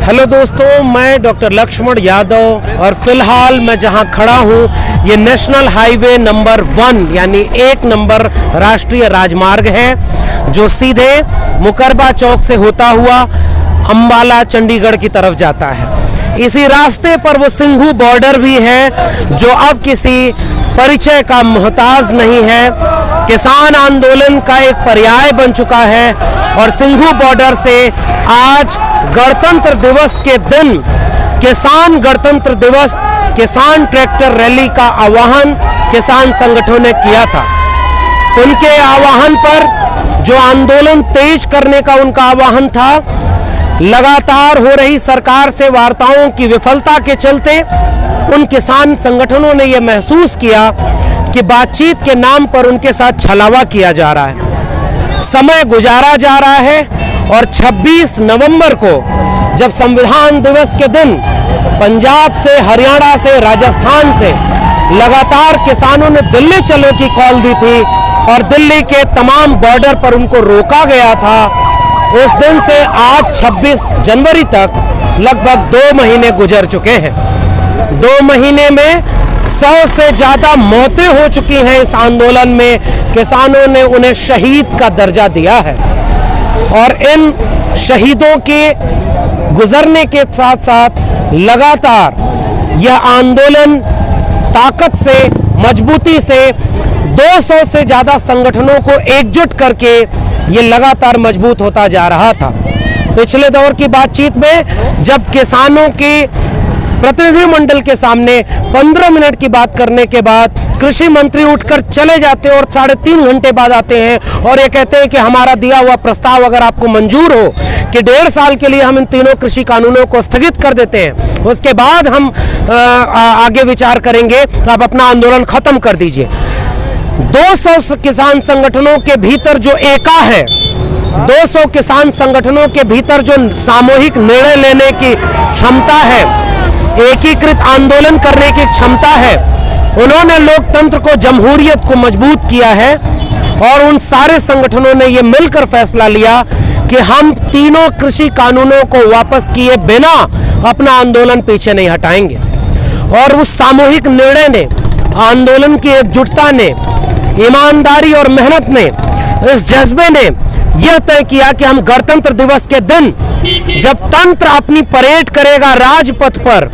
Hello दोस्तों, मैं doctor Lakshman Yadav और फिलहाल मैं जहां खड़ा हूं ये नेशनल हाईवे नंबर 1 यानी 1 नंबर राष्ट्रीय राजमार्ग है जो सीधे मुकरबा चौक से होता हुआ अंबाला चंडीगढ़ की तरफ जाता है। इसी रास्ते पर वो सिंघू बॉर्डर भी है जो अब किसी परिचय का मोहताज नहीं है। किसान आंदोलन का एक पर्याय बन चुका है और सिंघू बॉर्डर से आज गणतंत्र दिवस के दिन किसान गणतंत्र दिवस किसान ट्रैक्टर रैली का आह्वान किसान संगठनों ने किया था। उनके आह्वान पर जो आंदोलन तेज करने का उनका आह्वान था, लगातार हो रही सरकार से वार्ताओं की विफलता के चलते उन किसान संगठनों ने यह महसूस किया कि बातचीत के नाम पर उनके साथ छलावा किया जा रहा है, समय गुजारा जा रहा है। और 26 नवंबर को जब संविधान दिवस के दिन पंजाब से, हरियाणा से, राजस्थान से लगातार किसानों ने दिल्ली चलो की कॉल दी थी और दिल्ली के तमाम बॉर्डर पर उनको रोका गया था, उस दिन से आज 26 जनवरी तक लगभग 2 महीने गुजर चुके हैं। 2 महीने में 100 से ज्यादा मौतें हो चुकी हैं। इस आंदोलन में किसानों ने उन्हें शहीद का दर्जा दिया है और इन शहीदों के गुजरने के साथ साथ लगातार यह आंदोलन ताकत से, मजबूती से 200 से ज्यादा संगठनों को एकजुट करके ये लगातार मजबूत होता जा रहा था। पिछले दौर की बातचीत में जब किसानों के प्रतिनिधिमंडल के सामने 15 मिनट की बात करने के बाद कृषि मंत्री उठकर चले जाते हैं और 3.5 घंटे बाद आते हैं और ये कहते हैं कि हमारा दिया हुआ प्रस्ताव अगर आपको मंजूर हो कि 1.5 साल के लिए हम इन तीनों कृषि कानूनों को स्थगित कर देते हैं, उसके बाद हम आगे विचार करेंगे, आप अपना आंदोलन खत्म कर दीजिए। 200 किसान संगठनों के भीतर जो एका है, 200 किसान संगठनों के भीतर जो सामूहिक निर्णय लेने की क्षमता है, एकीकृत आंदोलन करने की क्षमता है, उन्होंने लोकतंत्र को, जमहूरियत को मजबूत किया है। और उन सारे संगठनों ने यह मिलकर फैसला लिया कि हम तीनों कृषि कानूनों को वापस किए बिना अपना आंदोलन पीछे नहीं हटाएंगे। और उस सामूहिक निर्णय ने, आंदोलन की एकजुटता ने, ईमानदारी और मेहनत ने, इस जज्बे ने यह तय किया कि हम गणतंत्र दिवस के दिन जब तंत्र अपनी परेड करेगा राजपथ पर,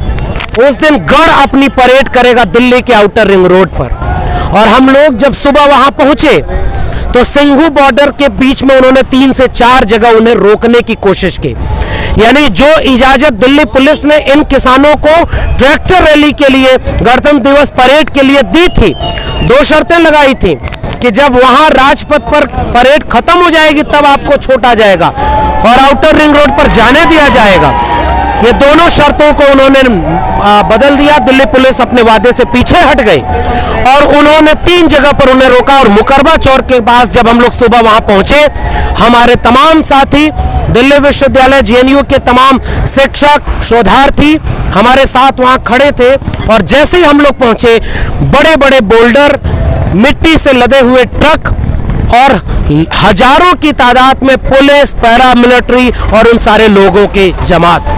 उस दिन गण अपनी परेड करेगा दिल्ली के आउटर रिंग रोड पर। और हम लोग जब सुबह वहां पहुंचे तो सिंघू बॉर्डर के बीच में उन्होंने 3 से 4 जगह उन्हें रोकने की कोशिश की। यानी जो इजाजत दिल्ली पुलिस ने इन किसानों को ट्रैक्टर रैली के लिए, गणतंत्र दिवस परेड के लिए दी थी, 2 शर्तें लगाई थी कि जब वहां राजपथ पर परेड खत्म हो जाएगी तब आपको छोड़ा जाएगा और आउटर रिंग रोड पर जाने दिया जाएगा। ये दोनों शर्तों को उन्होंने बदल दिया। दिल्ली पुलिस अपने वादे से पीछे हट गई और उन्होंने 3 जगह पर उन्हें रोका। और मुकरबा चौक के पास जब हम लोग सुबह वहां पहुंचे, हमारे तमाम साथी, दिल्ली विश्वविद्यालय जेएनयू के तमाम शिक्षक, शोधार्थी हमारे साथ वहां खड़े थे। और जैसे ही हम लोग पहुंचे, बड़े बड़े बोल्डर, मिट्टी से लदे हुए ट्रक और हजारों की तादाद में पुलिस, पैरामिलिट्री और उन सारे लोगों की जमात।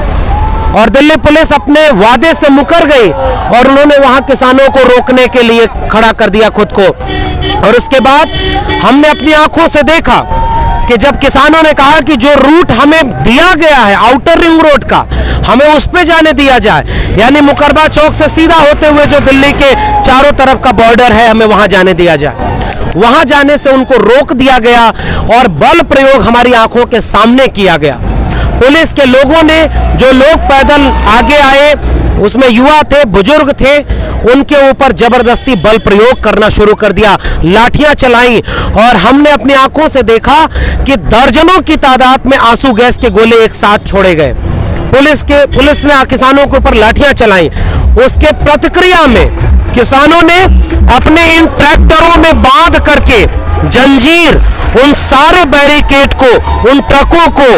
और दिल्ली पुलिस अपने वादे से मुकर गई और उन्होंने वहां किसानों को रोकने के लिए खड़ा कर दिया खुद को। और उसके बाद हमने अपनी आंखों से देखा कि जब किसानों ने कहा कि जो रूट हमें दिया गया है आउटर रिंग रोड का, हमें उस पे जाने दिया जाए, यानी मुकरबा चौक से सीधा होते हुए जो दिल्ली के चारों तरफ का बॉर्डर है, हमें वहां जाने दिया जाए। वहां जाने से उनको रोक दिया गया और बल प्रयोग हमारी आंखों के सामने किया गया। पुलिस के लोगों ने, जो लोग पैदल आगे आए उसमें युवा थे, बुजुर्ग थे, उनके ऊपर जबरदस्ती बल प्रयोग करना शुरू कर दिया, लाठियां चलाई। और हमने अपनी आंखों से देखा कि दर्जनों की तादाद में आंसू गैस के गोले एक साथ छोड़े गए। पुलिस ने किसानों के ऊपर लाठियां चलाई। उसके प्रतिक्रिया में किसानों ने अपने इन ट्रैक्टरों में बांध करके जंजीर, उन सारे बैरिकेड को, उन ट्रकों को,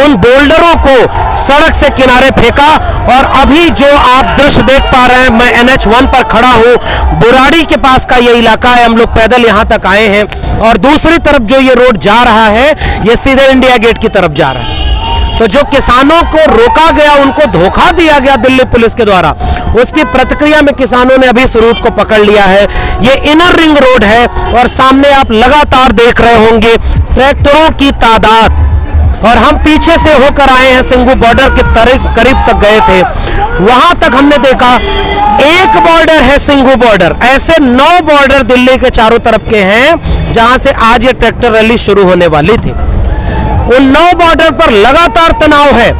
उन बोल्डरों को सड़क से किनारे फेंका। और अभी जो आप दृश्य देख पा रहे हैं, मैं NH1 पर खड़ा हूं, बुराड़ी के पास का ये इलाका है, हम लोग पैदल यहां तक आए हैं। और दूसरी तरफ जो ये रोड जा रहा है, ये सीधे इंडिया गेट की तरफ जा रहा है। तो जो किसानों को रोका गया, उनको धोखा दिया गया दिल्ली पुलिस के द्वारा, उसकी प्रतिक्रिया में किसानों ने अभी इस रूट को पकड़ लिया है। ये इनर रिंग रोड है और सामने आप लगातार देख रहे होंगे ट्रैक्टरों की तादाद। और हम पीछे से होकर आए हैं, सिंघू बॉर्डर के करीब तक गए थे, वहां तक हमने देखा एक बॉर्डर है सिंघू बॉर्डर। ऐसे 9 बॉर्डर दिल्ली के चारों तरफ के हैं जहां से आज ये ट्रैक्टर रैली शुरू होने वाली थी। उन 9 बॉर्डर पर लगातार तनाव है,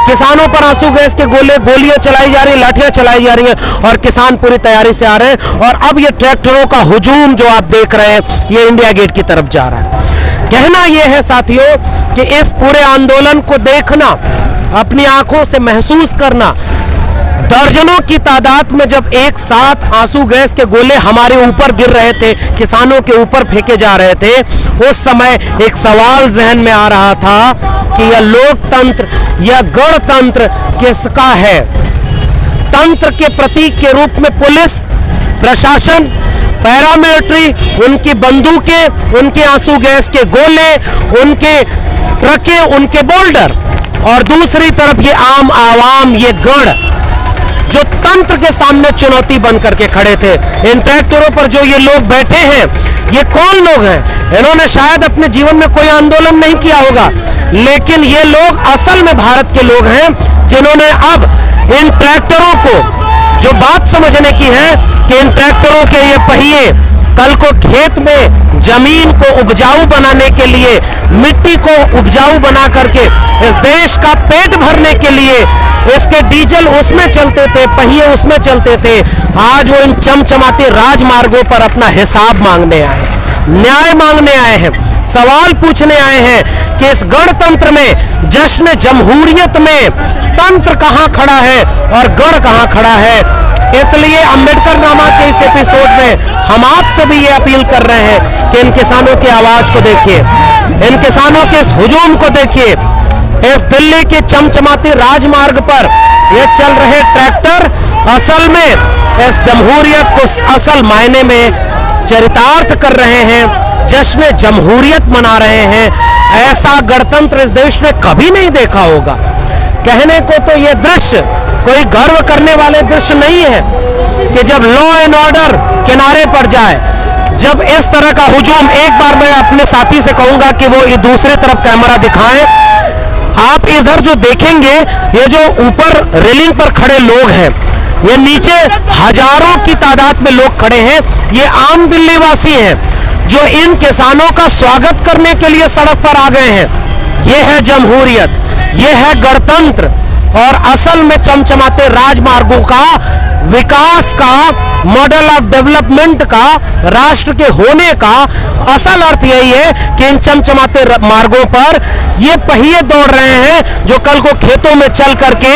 किसानों पर आंसू गैस के गोलियां चलाई जा रही, लाठियां चलाई जा रही हैं और किसान पूरी तैयारी से आ रहे हैं। और अब ये ट्रैक्टरों का हुजूम जो आप देख रहे हैं, ये इंडिया गेट की तरफ जा रहा है। कहना यह है साथियों कि इस पूरे आंदोलन को देखना, अपनी आंखों से महसूस करना, दर्जनों की तादाद में जब एक साथ आंसू गैस के गोले हमारे ऊपर गिर रहे थे, किसानों के ऊपर फेंके जा रहे थे, उस समय एक सवाल जहन में आ रहा था कि यह लोकतंत्र, यह गणतंत्र किसका है? तंत्र के प्रतीक के रूप में पुलिस प्रशासन, पैरामिलिट्री, उनकी बंदूकें, उनके आंसू गैस के गोले, उनके ट्रकें, उनके बोल्डर, और दूसरी तरफ ये आम आवाम, ये गण जो तंत्र के सामने चुनौती बन करके खड़े थे। इन ट्रैक्टरों पर जो ये लोग बैठे हैं, ये कौन लोग हैं? इन्होंने शायद अपने जीवन में कोई आंदोलन नहीं किया होगा, लेकिन ये लोग असल में भारत के लोग हैं, जिन्होंने अब इन ट्रैक्टरों को, जो बात समझने की है कि इन ट्रैक्टरों के ये पहिए कल को खेत में जमीन को उपजाऊ बनाने के लिए, मिट्टी को उपजाऊ बना करके इस देश का पेट भरने के लिए, इसके डीजल उसमें चलते थे, पहिए उसमें चलते थे। आज वो इन चमचमाते राजमार्गों पर अपना हिसाब मांगने आए हैं, न्याय मांगने आए हैं, सवाल पूछने आए हैं कि इस गणतंत्र में, जश्न जमहूरियत में तंत्र कहां खड़ा है और गण कहां खड़ा है। इसलिए अंबेडकर नामा के इस एपिसोड में हम आपसे भी ये अपील कर रहे हैं कि इन किसानों की आवाज को देखिए, इन किसानों के इस हुजूम को देखिए। इस दिल्ली के चमचमाते राजमार्ग पर ये चल रहे ट्रैक्टर असल में इस जमहूरियत को असल मायने में चरितार्थ कर रहे हैं, जश्न जमहूरियत मना रहे हैं। ऐसा गणतंत्र इस देश ने कभी नहीं देखा होगा। कहने को तो ये दृश्य कोई गर्व करने वाले दृश्य नहीं है कि जब लॉ एंड ऑर्डर किनारे पड़ जाए, जब इस तरह का हुजूम, एक बार मैं अपने साथी से कहूंगा कि वो ये दूसरी तरफ कैमरा दिखाएं। आप इधर जो देखेंगे, ये जो ऊपर रेलिंग पर खड़े लोग हैं, ये नीचे हजारों की तादाद में लोग खड़े हैं, ये आम दिल्ली वासी हैं जो इन किसानों का स्वागत करने के लिए सड़क पर आ गए हैं। ये है जमहूरियत, ये है गणतंत्र, और असल में चमचमाते राजमार्गों का, विकास का, मॉडल ऑफ डेवलपमेंट का, राष्ट्र के होने का असल अर्थ यही है कि इन चमचमाते मार्गों पर ये पहिए दौड़ रहे हैं जो कल को खेतों में चल करके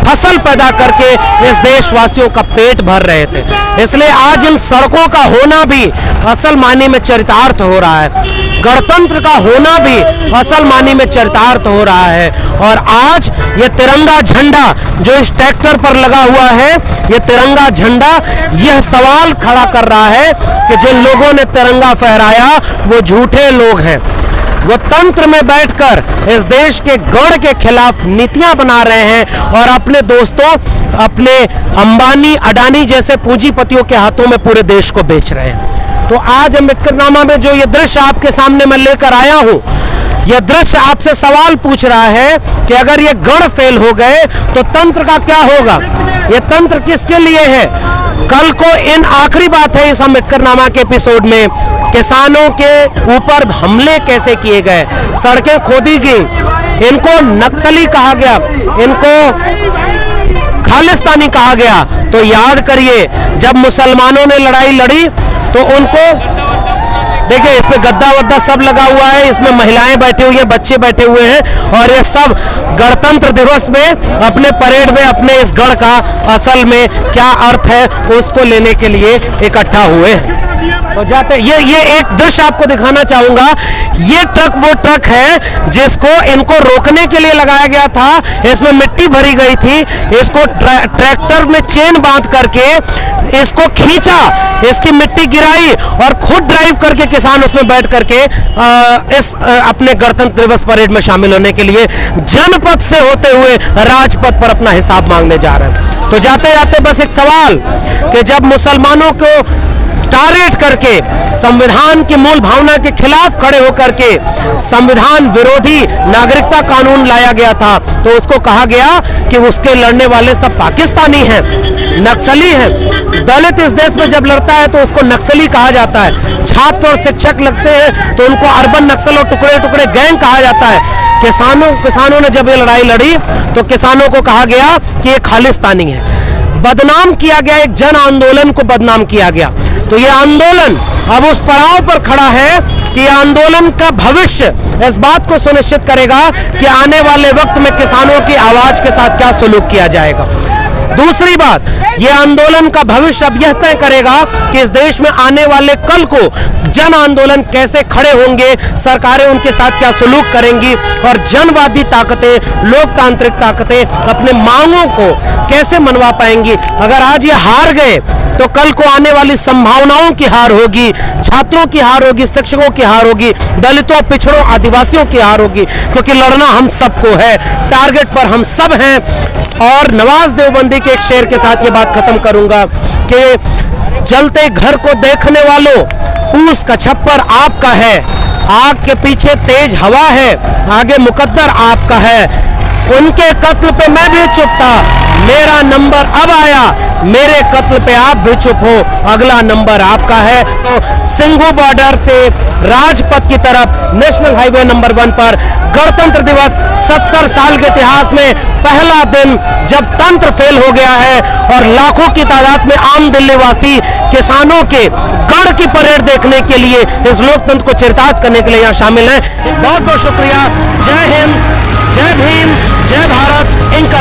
फसल पैदा करके इस देशवासियों का पेट भर रहे थे। इसलिए आज इन सड़कों का होना भी असल मायने में चरितार्थ हो रहा है, गणतंत्र का होना भी असल मायने में चरितार्थ हो रहा है। और आज ये तिरंगा झंडा जो इस ट्रैक्टर पर लगा हुआ है, ये तिरंगा झंडा यह सवाल खड़ा कर रहा है कि जिन लोगों ने तिरंगा फहराया वो झूठे लोग हैं, वो तंत्र में बैठकर इस देश के गण के खिलाफ नीतियां बना रहे हैं और अपने दोस्तों, अपने अंबानी अडानी जैसे पूंजीपतियों के हाथों में पूरे देश को बेच रहे हैं। तो आज अम्बेडकर नामा में जो ये दृश्य आपके सामने मैं लेकर आया हूं, यह दृश्य आपसे सवाल पूछ रहा है कि अगर ये गण फेल हो गए तो तंत्र का क्या होगा? ये तंत्र किसके लिए है? कल को इन आखिरी बात है इस अम्बेडकर नामा के एपिसोड में, किसानों के ऊपर हमले कैसे किए गए, सड़कें खोदी गई, इनको नक्सली कहा गया, इनको खालिस्तानी कहा गया। तो याद करिए, जब मुसलमानों ने लड़ाई लड़ी तो उनको, देखिए इस पे गद्दा वद्दा सब लगा हुआ है, इसमें महिलाएं बैठी हुई हैं, बच्चे बैठे हुए हैं, और ये सब गणतंत्र दिवस में अपने परेड में अपने इस गण का असल में क्या अर्थ है उसको लेने के लिए इकट्ठा हुए हैं। तो जाते ये एक दृश्य आपको दिखाना चाहूंगा। ये ट्रक वो ट्रक है जिसको इनको रोकने के लिए लगाया गया था, इसमें मिट्टी भरी गई थी, इसको ट्रैक्टर में चेन बांध करके इसको खींचा, इसकी मिट्टी गिराई और खुद ड्राइव करके किसान उसमें बैठ करके इस अपने गणतंत्र दिवस परेड में शामिल होने के लिए जनपद से होते हुए राजपथ पर अपना हिसाब मांगने जा रहे हैं। तो जाते जाते बस एक सवाल कि जब मुसलमानों को टारगेट करके संविधान की मूल भावना के खिलाफ खड़े होकर के संविधान विरोधी नागरिकता कानून लाया गया था, तो उसको कहा गया कि उसके लड़ने वाले सब पाकिस्तानी हैं, नक्सली हैं। दलित इस देश में जब लड़ता है तो उसको नक्सली कहा जाता है। छात्र और शिक्षक लगते हैं तो उनको अर्बन नक्सल और टुकड़े टुकड़े गैंग कहा जाता है। किसानों ने जब ये लड़ाई लड़ी तो किसानों को कहा गया कि ये खालिस्तानी है, बदनाम किया गया, एक जन आंदोलन को बदनाम किया गया। तो ये आंदोलन अब उस पड़ाव पर खड़ा है कि आंदोलन का भविष्य इस बात को सुनिश्चित करेगा कि आने वाले वक्त में किसानों की आवाज के साथ क्या सलूक किया जाएगा। दूसरी बात, यह आंदोलन का भविष्य अब यह तय करेगा कि इस देश में आने वाले कल को जन आंदोलन कैसे खड़े होंगे, सरकारें उनके साथ क्या सलूक करेंगी और जनवादी ताकतें, लोकतांत्रिक ताकतें अपने मांगों को कैसे मनवा पाएंगी। अगर आज ये हार गए तो कल को आने वाली संभावनाओं की हार होगी, छात्रों की हार होगी, शिक्षकों की हार होगी, दलितों, पिछड़ों, आदिवासियों की हार होगी, क्योंकि लड़ना हम सबको है, टारगेट पर हम सब हैं। और नवाज देवबंदी के एक शेर के साथ ये बात खत्म करूंगा कि जलते घर को देखने वालों, पूस का छप्पर आपका है, आग के पीछे तेज हवा है, आगे मुकद्दर आपका है। उनके कत्ल पे मैं भी चुप था, मेरा नंबर अब आया, मेरे कत्ल पे आप भी चुप हो, अगला नंबर आपका है। तो सिंघू बॉर्डर से राजपथ की तरफ नेशनल हाईवे नंबर 1 पर गणतंत्र दिवस 70 साल के इतिहास में पहला दिन जब तंत्र फेल हो गया है और लाखों की तादाद में आम दिल्ली वासी किसानों के गढ़ की परेड देखने के लिए, इस लोकतंत्र को चरितार्थ करने के लिए यहाँ शामिल हैं। बहुत बहुत शुक्रिया। जय हिंद, जय भीम, जय भारत। इनका